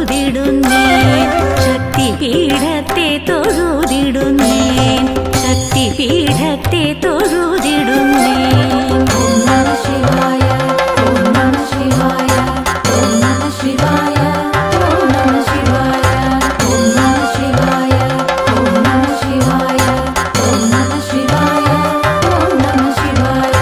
തൊഴുതിടുന്നേൻ ശക്തിപീഠത്തെ തൊഴുതിടുന്നേൻ ശക്തിപീഠത്തെ തൊഴുതിടുന്നേൻ. ഓം നമഃ ശിവായ ഓം നമഃ ശിവായ ഓം നമഃ ശിവായ ഓം നമഃ ശിവായ ഓം നമഃ ശിവായ ഓം നമഃ ശിവായ ഓം നമഃ ശിവായ ഓം നമഃ ശിവായ.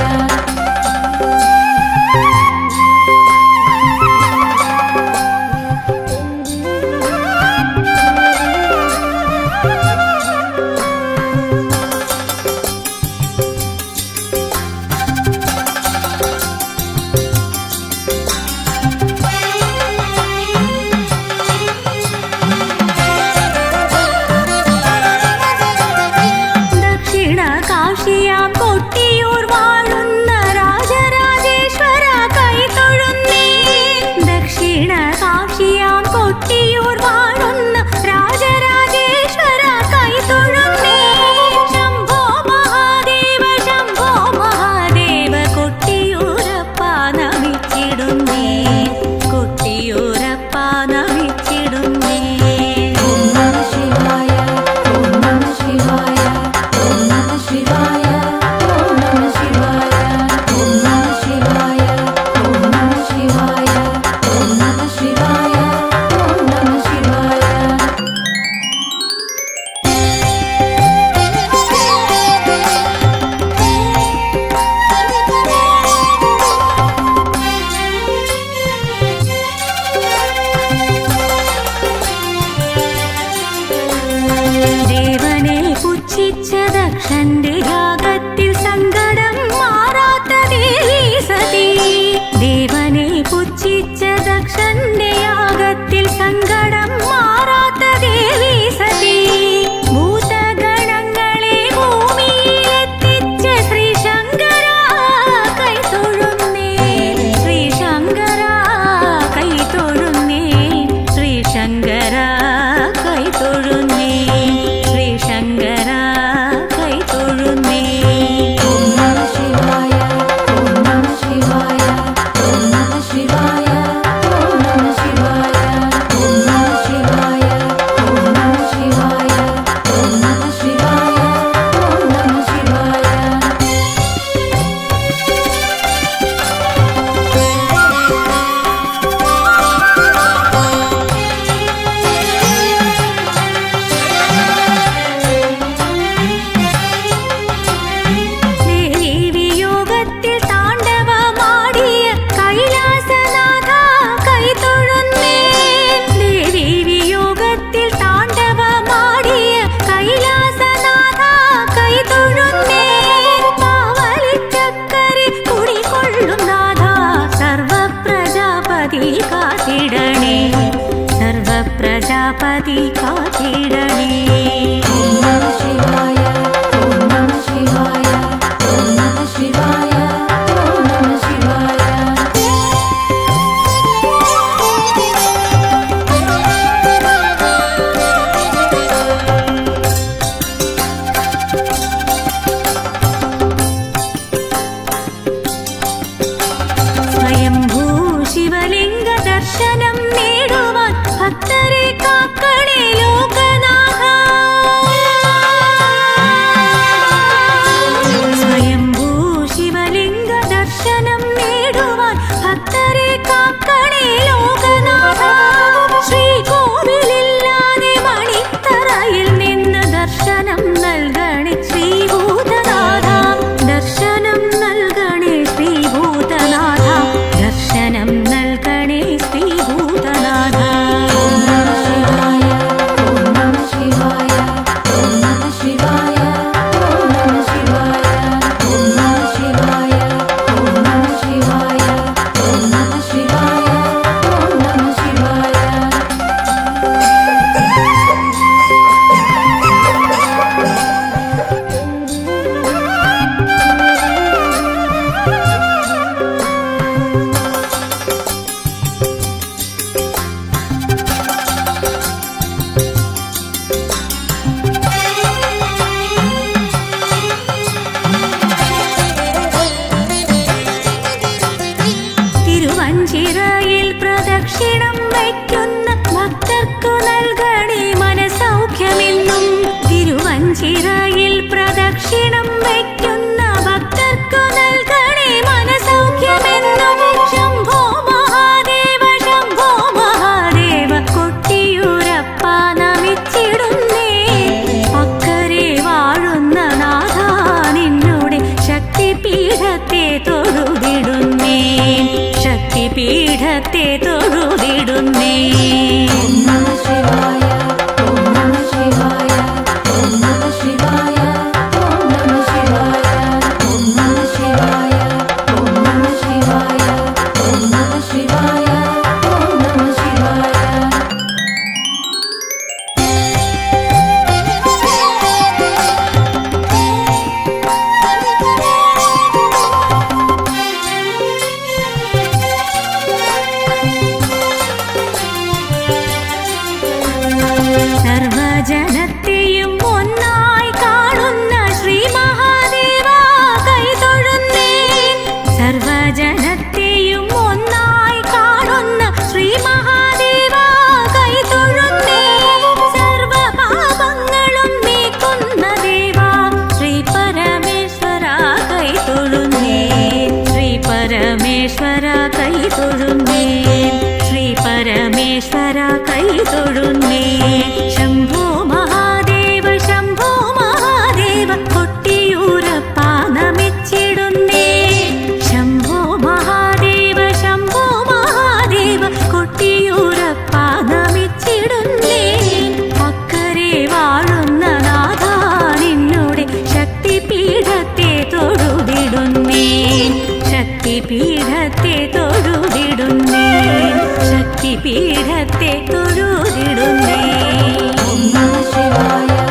കാശിയാം കൊട്ടിയൂർ വാഴുന്ന രാജരാജേശ്വര കൈതൊഴുന്നേൻ ദക്ഷിണ കാശിയാം കൊട്ടിയൂർ വാഴുന്ന രാജരാജേശ്വര കൈതൊഴുന്നേൻ. ശംഭോ മഹാദേവ ശംഭോ മഹാദേവ കൊട്ടിയൂരപ്പ നമിച്ചിടുന്നേൻ കൊട്ടിയൂരപ്പ നമിച്ചിടുന്നേൻ. ഓം നമഃ ശിവായ ഓം നമഃ ശിവായ ഓം നമഃ ശിവായ ഓം നമഃ ശിവായ ഓം നമഃ ശിവായ ഓം നമഃ ശിവായ ഓം നമഃ ശിവായ ഓം നമഃ ശിവായ. ദേവനെ പുച്ഛിച്ച ദക്ഷന്റെ യാഗത്തിൽ സങ്കടം മാറാത്ത ദേവി സതി. ദേവനെ പുച്ഛിച്ച ദക്ഷന്റെ യാഗത്തിൽ സങ്കടം മാറാത്ത ദേവി സതി. ഭൂതഗണങ്ങളെ ഭൂമിയിലെത്തിച്ച ശ്രീശങ്കര കൈതൊഴുന്നേൻ ശ്രീശങ്കര കൈതൊഴുന്നേൻ ശ്രീശങ്കര കൈതൊഴുന്നേൻ ശ്രീശങ്കര കൈതൊഴുന്നേൻ. ഓം നമഃ ശിവായ ഓം നമഃ ശിവായ ഓം നമഃ ശിവായ ഓം നമഃ ശിവായ ഓം നമഃ ശിവായ ഓം നമഃ ശിവായ ഓം നമഃ ശിവായ ഓം നമഃ ശിവായ. ദേവീവിയോഗത്തിൽ താണ്ഡവമാടിയ കൈലാസനാഥ കൈതൊഴുന്നേൻ ദേവീവിയോഗത്തിൽ താണ്ഡവമാടിയ കൈലാസനാഥ കൈതൊഴുന്നേൻ. പാവലിച്ചക്കരെ കുടികൊള്ളും നാഥ സർവപ്രജാപതി കാത്തിടണേ സർവപ്രജാപതി കാത്തിടണേ. ഓം നമഃ ശിവായ ഓം നമഃ ശിവായ ഓം നമഃ ശിവായ ഓം നമഃ ശിവായ. സ്വയംഭൂ ശിവലിംഗ ദർശനം നേടുവാൻ ഭക്തരെ കാക്കണേ ലോകനാഥ. സർവജനത്തെയും ഒന്നായി കാണുന്ന ശ്രീ മഹാദേവ കൈതൊഴുന്നേൻ. സർവജനത്തെയും ഒന്നായി കാണുന്ന ശ്രീ മഹാദേവ കൈതൊഴുന്നേൻ. സർവപാപങ്ങളും നീക്കുന്ന ദേവ ശ്രീ പരമേശ്വര കൈതൊഴുന്നേൻ. ശ്രീ പരമേശ്വര കൈതൊഴുന്നേൻ. ശ്രീ പരമേശ്വര കൈതൊഴുന്നേൻ. ശംഭോ മഹാദേവ ശംഭോ മഹാദേവ കൊട്ടിയൂരപ്പ നമിച്ചിടുന്നേൻ. ശംഭോ മഹാദേവ ശംഭോ മഹാദേവ കൊട്ടിയൂരപ്പ നമിച്ചിടുന്നേൻ. അക്കരെ വാഴുന്ന നാഥ നിന്നുടെ ശക്തിപീഠത്തെ തൊഴുതിടുന്നേൻ. ശക്തിപീഠത്തെ തൊഴുതിടുന്നേൻ. ശക്തിപീഠത്തെ തൊഴുതിടുന്നേൻ. ഓം നമഃ ശിവായ